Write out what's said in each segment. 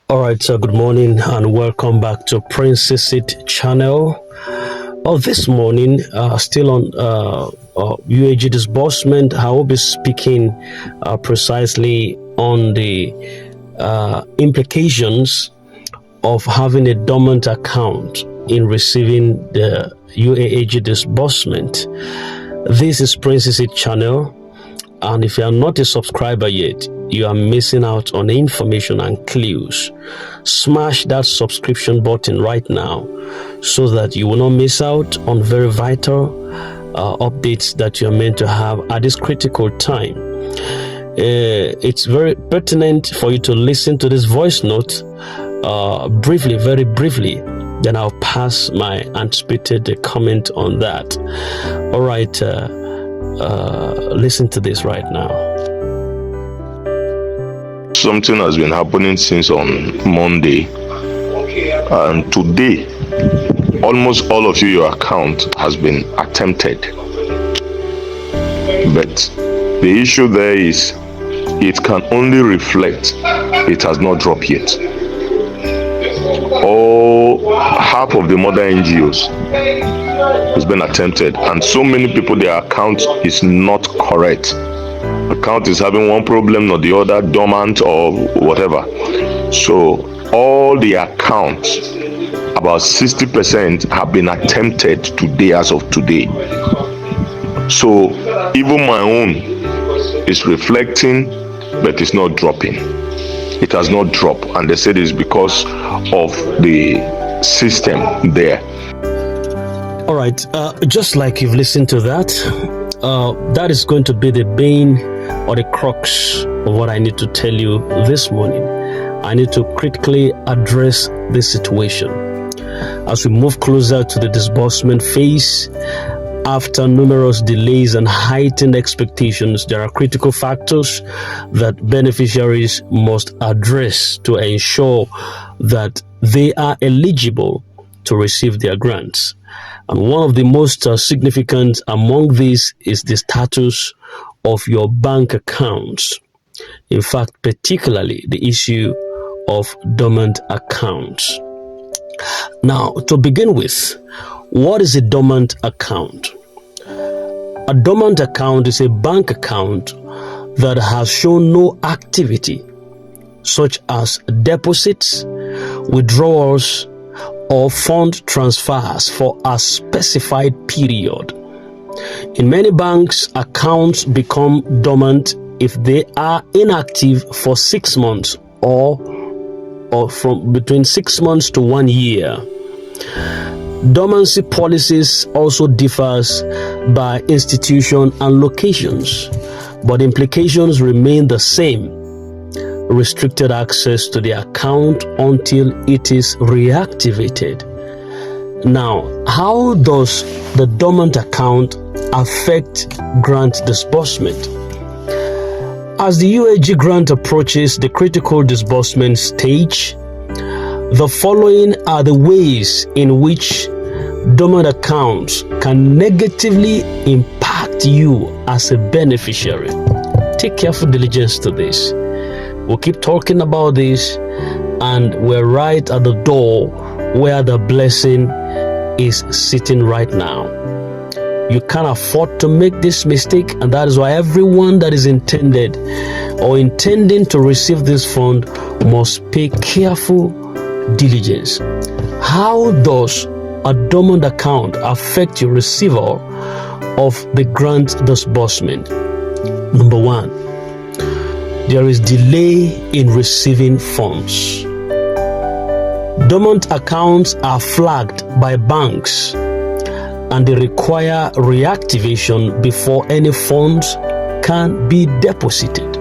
All right, so good morning and welcome back to Princess It channel. This morning, still on UAG disbursement, I will be speaking precisely on the implications of having a dormant account in receiving the UAG disbursement. This is Princess It channel, and if you are not a subscriber yet, you are missing out on information and clues. Smash that subscription button right now so that you will not miss out on very vital updates that you are meant to have at this critical time. It's very pertinent for you to listen to this voice note briefly, very briefly. Then I'll pass my anticipated comment on that. All right, listen to this right now. Something has been happening since on Monday, and today almost all of your account has been attempted, but the issue there is it can only reflect it has not dropped yet. Or half of the mother NGOs has been attempted, and so many people, their account is not correct. Account is having one problem or the other, dormant or whatever. So all the accounts, about 60% have been attempted today as of today. So even my own is reflecting, but it's not dropping. It has not dropped, and they said it's because of the system there. All right, just like you've listened to that, that is going to be the bane or the crux of what I need to tell you this morning. I need to critically address this situation. As we move closer to the disbursement phase, after numerous delays and heightened expectations, there are critical factors that beneficiaries must address to ensure that they are eligible to receive their grants. And one of the most significant among these is the status of your bank accounts. In fact, particularly the issue of dormant accounts. Now, to begin with, what is a dormant account? A dormant account is a bank account that has shown no activity, such as deposits, withdrawals, or fund transfers for a specified period. In many banks, accounts become dormant if they are inactive for 6 months or from between 6 months to 1 year. Dormancy policies also differs by institution and locations, but implications remain the same. Restricted access to the account until it is reactivated. Now, how does the dormant account affect grant disbursement? As the UAG grant approaches the critical disbursement stage, the following are the ways in which dormant accounts can negatively impact you as a beneficiary. Take careful diligence to this. We'll keep talking about this, and we're right at the door where the blessing is sitting right now. You can't afford to make this mistake, and that is why everyone that is intended or intending to receive this fund must pay careful diligence. How does a dormant account affect your receiver of the grant disbursement? Number one, there is delay in receiving funds. Dormant accounts are flagged by banks and they require reactivation before any funds can be deposited.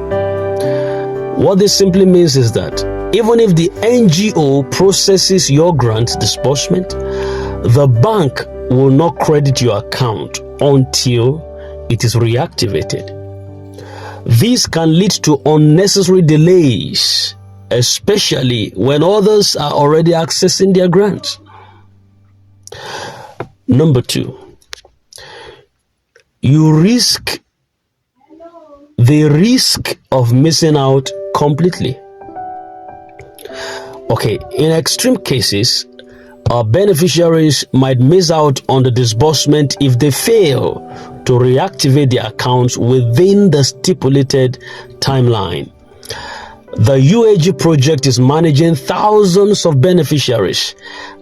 What this simply means is that even if the NGO processes your grant disbursement, the bank will not credit your account until it is reactivated. This can lead to unnecessary delays, especially when others are already accessing their grants. Number two, you risk the risk of missing out completely. Okay, in extreme cases, beneficiaries might miss out on the disbursement if they fail to reactivate their accounts within the stipulated timeline. The UAG project is managing thousands of beneficiaries,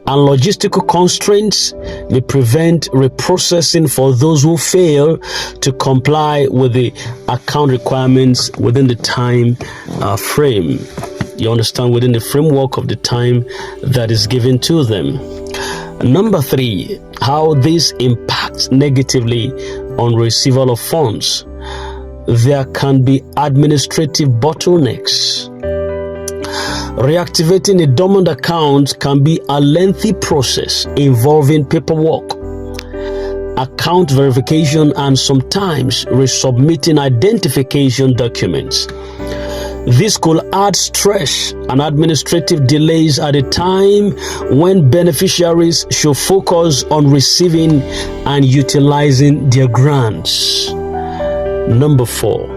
and logistical constraints may prevent reprocessing for those who fail to comply with the account requirements within the time frame. You understand, within the framework of the time that is given to them. Number 3, how this impacts negatively on receival of funds. There can be administrative bottlenecks. Reactivating a dormant account can be a lengthy process involving paperwork, account verification, and sometimes resubmitting identification documents. This could add stress and administrative delays at a time when beneficiaries should focus on receiving and utilizing their grants. Number 4,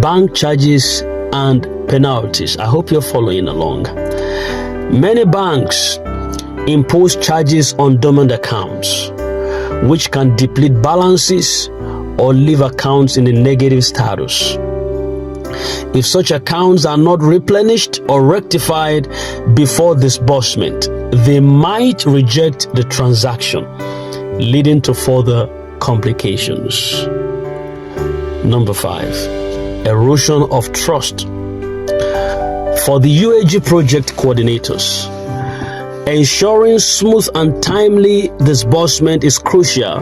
bank charges and penalties. I hope you're following along. Many banks impose charges on dormant accounts, which can deplete balances or leave accounts in a negative status. If such accounts are not replenished or rectified before disbursement, they might reject the transaction, leading to further complications. Number 5, erosion of trust. For the UAG project coordinators, ensuring smooth and timely disbursement is crucial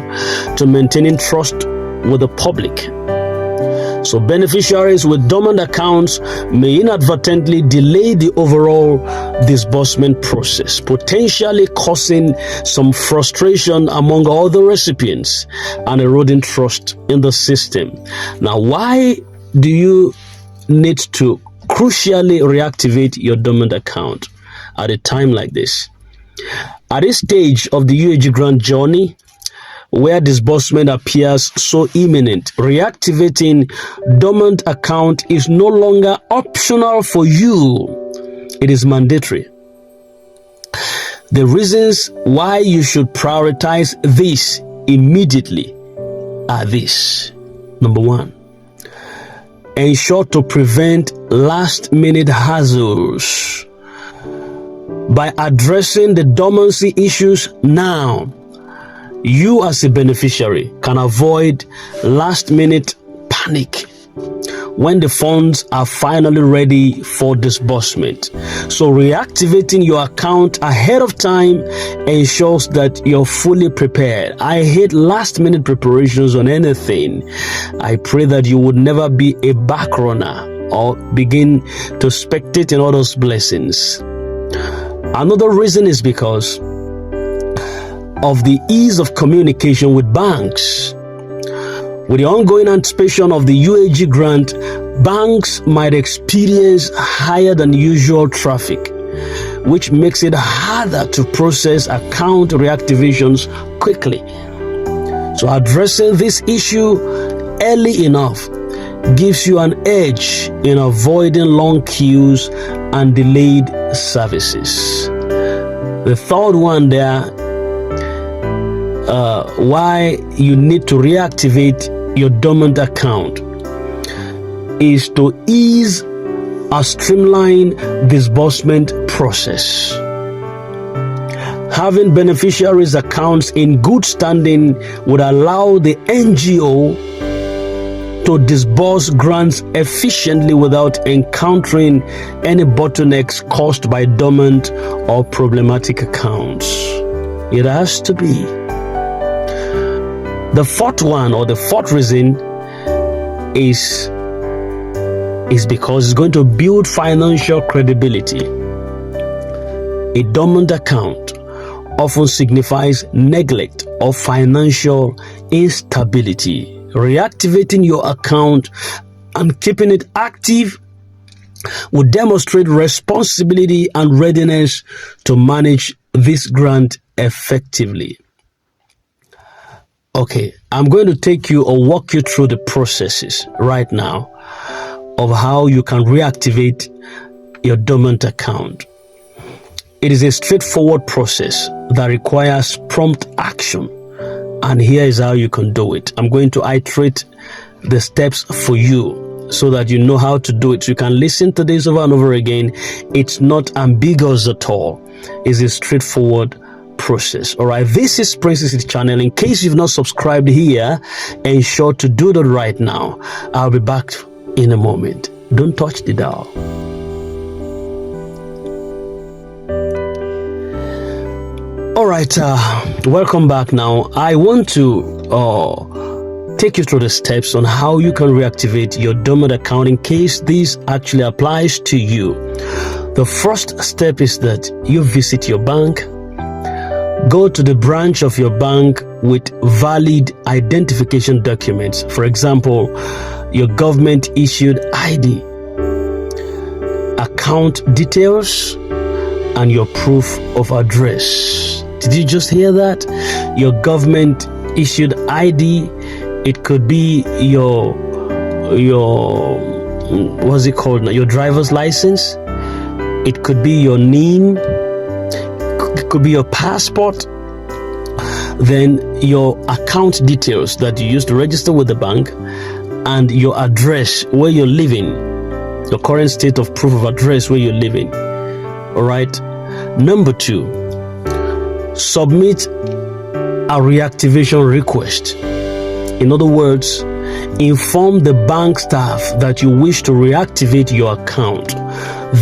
to maintaining trust with the public. So beneficiaries with dormant accounts may inadvertently delay the overall disbursement process, potentially causing some frustration among all the recipients and eroding trust in the system. Now, why do you need to crucially reactivate your dormant account at a time like this? At this stage of the UAG grant journey, where disbursement appears so imminent, reactivating dormant account is no longer optional for you. It is mandatory. The reasons why you should prioritize this immediately are this. Number 1, ensure to prevent last-minute hassles. By addressing the dormancy issues now, you as a beneficiary can avoid last-minute panic when the funds are finally ready for disbursement. So reactivating your account ahead of time ensures that you're fully prepared. I hate last-minute preparations on anything. I pray that you would never be a back runner or begin to spectate in all those blessings. Another reason is because of the ease of communication with banks. With the ongoing anticipation of the UAG grant, banks might experience higher than usual traffic, which makes it harder to process account reactivations quickly. So addressing this issue early enough gives you an edge in avoiding long queues and delayed services. The third one there, why you need to reactivate your dormant account, is to ease a streamlined disbursement process. Having beneficiaries' accounts in good standing would allow the NGO to disburse grants efficiently without encountering any bottlenecks caused by dormant or problematic accounts. It has to be. The fourth one, or the fourth reason, is because it's going to build financial credibility. A dormant account often signifies neglect or financial instability. Reactivating your account and keeping it active will demonstrate responsibility and readiness to manage this grant effectively. Okay, I'm going to take you or walk you through the processes right now of how you can reactivate your dormant account. It is a straightforward process that requires prompt action. And here is how you can do it. I'm going to iterate the steps for you so that you know how to do it. You can listen to this over and over again. It's not ambiguous at all. It's a straightforward process. All right. This is Princess channel. In case you've not subscribed here, ensure to do that right now. I'll be back in a moment. Don't touch the dial. All right, welcome back. Now I want to take you through the steps on how you can reactivate your dormant account in case this actually applies to you. The first step is that you visit your bank. Go to the branch of your bank with valid identification documents. For example, your government issued ID, account details, and your proof of address. Did you just hear that? Your government issued ID. It could be your what's it called now? Your driver's license. It could be your name. It could be your passport. Then your account details that you used to register with the bank, and your address where you're living, your current state of proof of address where you're living. All right. Number 2, submit a reactivation request. In other words, inform the bank staff that you wish to reactivate your account.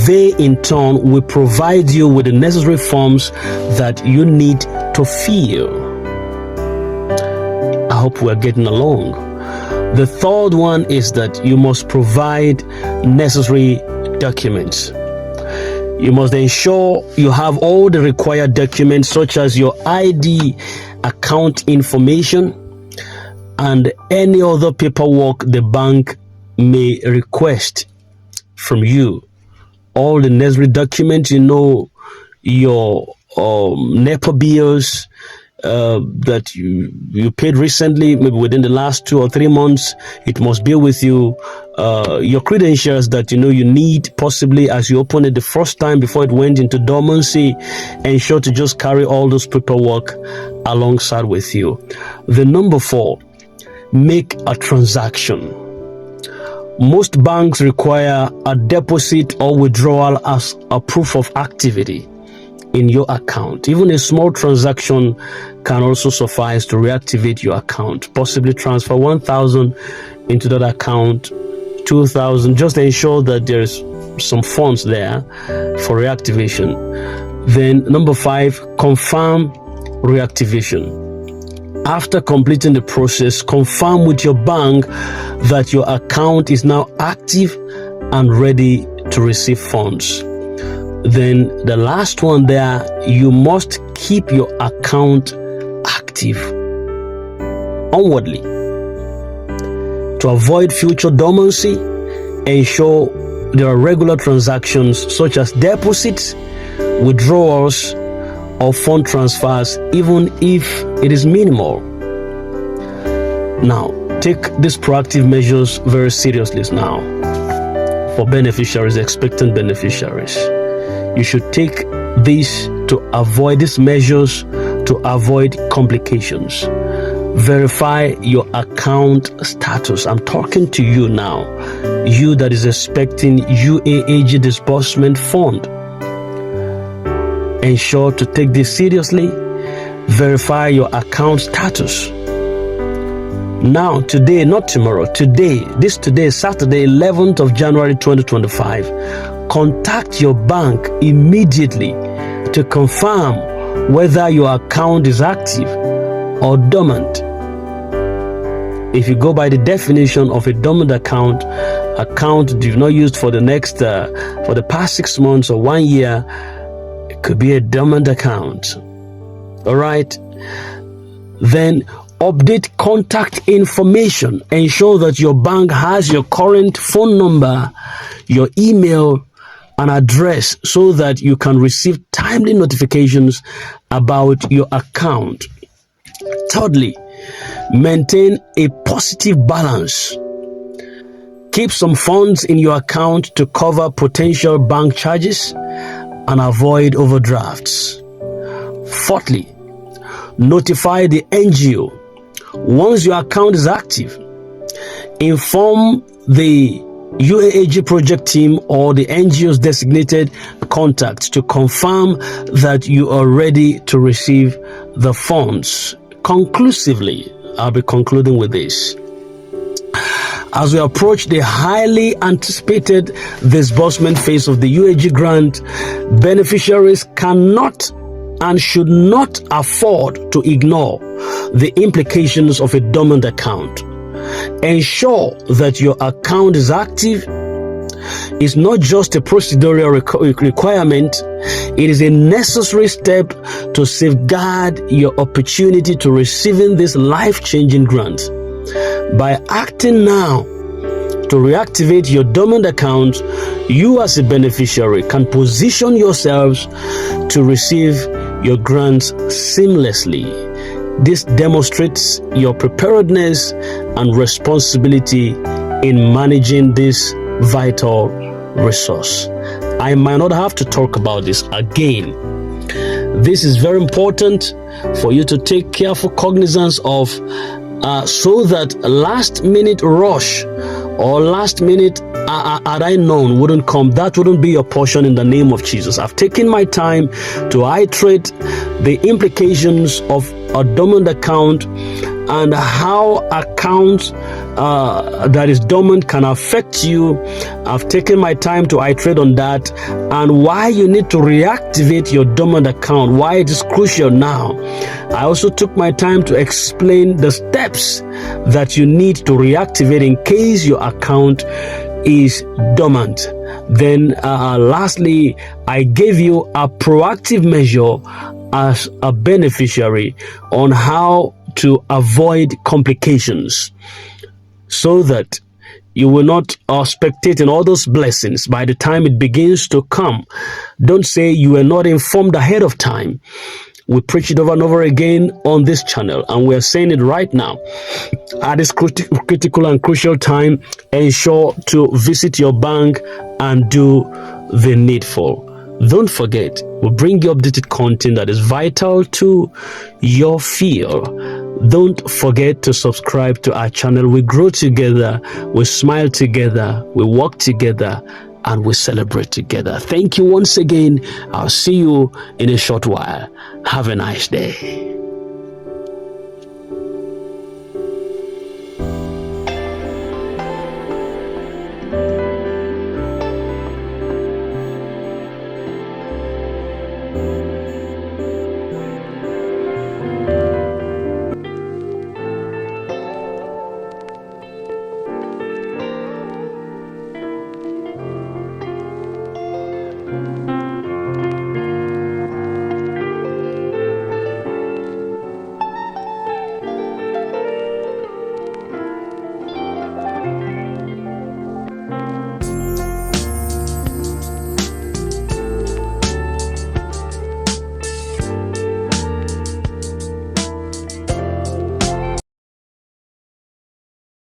They, in turn, will provide you with the necessary forms that you need to fill. I hope we're getting along. The third one is that you must provide necessary documents. You must ensure you have all the required documents such as your ID, account information, and any other paperwork the bank may request from you. All the necessary documents, your NEPA bills that you paid recently, maybe within the last 2 or 3 months, it must be with you. Your credentials that you need possibly as you opened it the first time before it went into dormancy. Ensure to just carry all those paperwork alongside with you. The number 4, make a transaction. Most banks require a deposit or withdrawal as a proof of activity in your account. Even a small transaction can also suffice to reactivate your account. Possibly transfer 1,000 into that account, 2,000. Just ensure that there's some funds there for reactivation. Then number 5, confirm reactivation. After completing the process, confirm with your bank that your account is now active and ready to receive funds. Then the last one there, you must keep your account active onwardly. To avoid future dormancy, ensure there are regular transactions such as deposits, withdrawals, or fund transfers, even if it is minimal. Now, take these proactive measures very seriously now for beneficiaries, expectant beneficiaries. You should take this to avoid these measures to avoid complications. Verify your account status. I'm talking to you now, you that is expecting UAAG disbursement fund. Ensure to take this seriously. Verify your account status. Now, today, not tomorrow, today is Saturday, 11th of January 2025. Contact your bank immediately to confirm whether your account is active or dormant. If you go by the definition of a dormant account you've not used for the past 6 months or 1 year, it could be a dormant account. All right. Then update contact information. Ensure that your bank has your current phone number, your email, and address so that you can receive timely notifications about your account. Thirdly, maintain a positive balance. Keep some funds in your account to cover potential bank charges and avoid overdrafts. Fourthly, notify the NGO. Once your account is active, inform the UAAG project team or the NGO's designated contact to confirm that you are ready to receive the funds. Conclusively, I'll be concluding with this. As we approach the highly anticipated disbursement phase of the UAG grant, beneficiaries cannot and should not afford to ignore the implications of a dormant account. Ensure that your account is active. It's not just a procedural requirement, it is a necessary step to safeguard your opportunity to receiving this life-changing grant. By acting now to reactivate your dormant account, you as a beneficiary can position yourselves to receive your grants seamlessly. This demonstrates your preparedness and responsibility in managing this vital resource. I might not have to talk about this again. This is very important for you to take careful cognizance of, so that last minute rush or last minute had I known wouldn't come. That wouldn't be your portion in the name of Jesus. I've taken my time to iterate the implications of a dormant account and how accounts that is dormant can affect you. I've taken my time to iterate on that and why you need to reactivate your dormant account, why it is crucial now. I also took my time to explain the steps that you need to reactivate in case your account is dormant. Then lastly, I gave you a proactive measure as a beneficiary on how to avoid complications so that you will not spectate in all those blessings by the time it begins to come. Don't say you were not informed ahead of time. We preach it over and over again on this channel, and we are saying it right now. At this critical and crucial time, ensure to visit your bank and do the needful. Don't forget, we bring you updated content that is vital to your field. Don't forget to subscribe to our channel. We grow together, we smile together, we walk together, and we celebrate together. Thank you once again. I'll see you in a short while. Have a nice day.